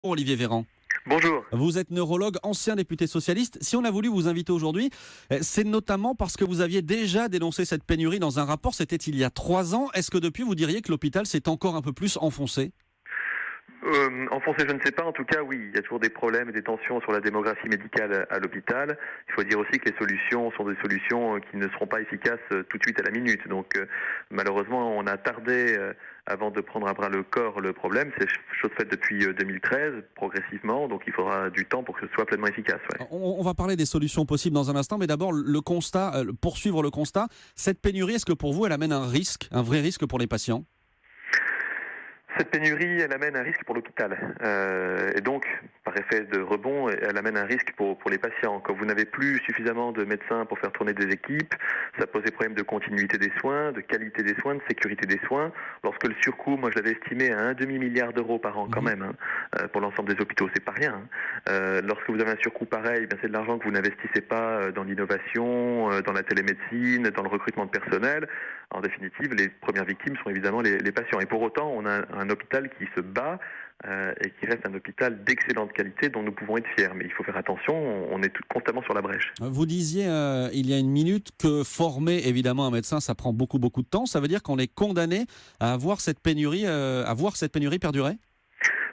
Olivier Véran. Bonjour. Vous êtes neurologue, ancien député socialiste. Si on a voulu vous inviter aujourd'hui, c'est notamment parce que vous aviez déjà dénoncé cette pénurie dans un rapport, c'était il y a 3 ans. Est-ce que depuis, vous diriez que l'hôpital s'est encore un peu plus enfoncé ? Enfoncé, je ne sais pas. En tout cas, oui, il y a toujours des problèmes et des tensions sur la démographie médicale à l'hôpital. Il faut dire aussi que les solutions sont des solutions qui ne seront pas efficaces tout de suite à la minute. Donc, malheureusement, on a tardé avant de prendre à bras le corps le problème. C'est chose faite depuis 2013, progressivement. Donc, il faudra du temps pour que ce soit pleinement efficace. Ouais. On va parler des solutions possibles dans un instant, mais d'abord, le constat, poursuivre le constat. Cette pénurie, est-ce que pour vous, elle amène un risque, un vrai risque pour les patients ? Cette pénurie, elle amène un risque pour l'hôpital. Et donc, par effet de rebond, elle amène un risque pour les patients. Quand vous n'avez plus suffisamment de médecins pour faire tourner des équipes, ça pose des problèmes de continuité des soins, de qualité des soins, de sécurité des soins. Lorsque le surcoût, moi je l'avais estimé à 1,5 milliard d'euros par an quand même, pour l'ensemble des hôpitaux, c'est pas rien. Lorsque vous avez un surcoût pareil, c'est de l'argent que vous n'investissez pas dans l'innovation, dans la télémédecine, dans le recrutement de personnel. En définitive, les premières victimes sont évidemment les patients. Et pour autant, on a un hôpital qui se bat et qui reste un hôpital d'excellente qualité dont nous pouvons être fiers. Mais il faut faire attention, on est constamment sur la brèche. Vous disiez il y a une minute que former évidemment un médecin, ça prend beaucoup de temps. Ça veut dire qu'on est condamné à voir cette pénurie perdurer ?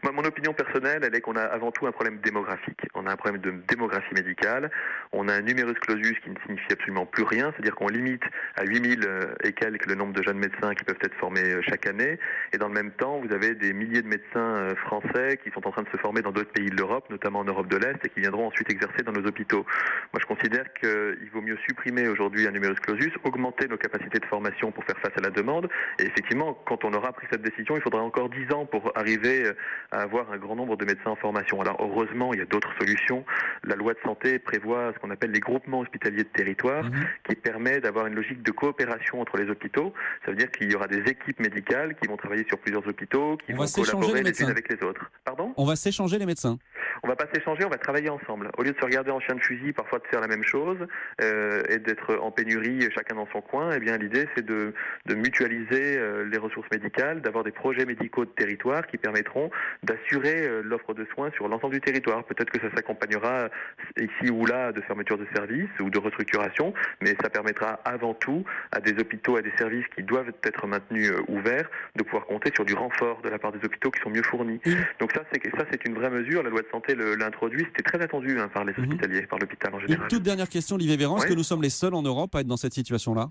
Mon opinion personnelle, elle est qu'on a avant tout un problème démographique. On a un problème de démographie médicale. On a un numerus clausus qui ne signifie absolument plus rien. C'est-à-dire qu'on limite à 8000 et quelques le nombre de jeunes médecins qui peuvent être formés chaque année. Et dans le même temps, vous avez des milliers de médecins français qui sont en train de se former dans d'autres pays de l'Europe, notamment en Europe de l'Est, et qui viendront ensuite exercer dans nos hôpitaux. Moi, je considère qu'il vaut mieux supprimer aujourd'hui un numerus clausus, augmenter nos capacités de formation pour faire face à la demande. Et effectivement, quand on aura pris cette décision, il faudra encore 10 ans pour arriver à avoir un grand nombre de médecins en formation. Alors heureusement, il y a d'autres solutions. La loi de santé prévoit ce qu'on appelle les groupements hospitaliers de territoire, qui permet d'avoir une logique de coopération entre les hôpitaux. Ça veut dire qu'il y aura des équipes médicales qui vont travailler sur plusieurs hôpitaux, qui vont collaborer les unes avec les autres. Pardon ? On va s'échanger les médecins. On va pas s'échanger, on va travailler ensemble. Au lieu de se regarder en chien de fusil, parfois de faire la même chose et d'être en pénurie chacun dans son coin, eh bien l'idée c'est de mutualiser les ressources médicales, d'avoir des projets médicaux de territoire qui permettront d'assurer l'offre de soins sur l'ensemble du territoire. Peut-être que ça s'accompagnera ici ou là de fermeture de services ou de restructuration, mais ça permettra avant tout à des hôpitaux, à des services qui doivent être maintenus ouverts, de pouvoir compter sur du renfort de la part des hôpitaux qui sont mieux fournis. Donc ça c'est une vraie mesure. La loi de santé l'introduit, c'était très attendu par les hospitaliers, par l'hôpital en général. Une toute dernière question, Olivier Véran, est-ce que nous sommes les seuls en Europe à être dans cette situation-là ?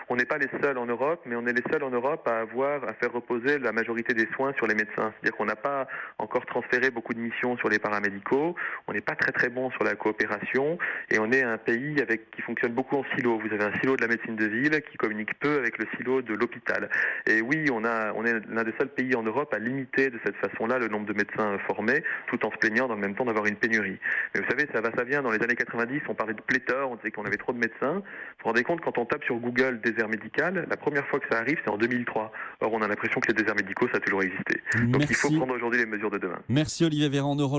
On n'est pas les seuls en Europe, mais on est les seuls en Europe à faire reposer la majorité des soins sur les médecins. C'est-à-dire qu'on n'a pas encore transféré beaucoup de missions sur les paramédicaux, on n'est pas très bon sur la coopération, et on est un pays qui fonctionne beaucoup en silo. Vous avez un silo de la médecine de ville qui communique peu avec le silo de l'hôpital. Et oui, on est l'un des seuls pays en Europe à limiter de cette façon-là le nombre de médecins formés, tout en se plaignant dans le même temps d'avoir une pénurie. Mais vous savez, ça va, ça vient. Dans les années 90, on parlait de pléthore, on disait qu'on avait trop de médecins. Vous vous rendez compte, quand on tape sur Google désert médical, la première fois que ça arrive, c'est en 2003. Or, on a l'impression que les déserts médicaux, ça a toujours existé. Donc, il faut prendre aujourd'hui les mesures de demain. Merci Olivier Véran, neurologue.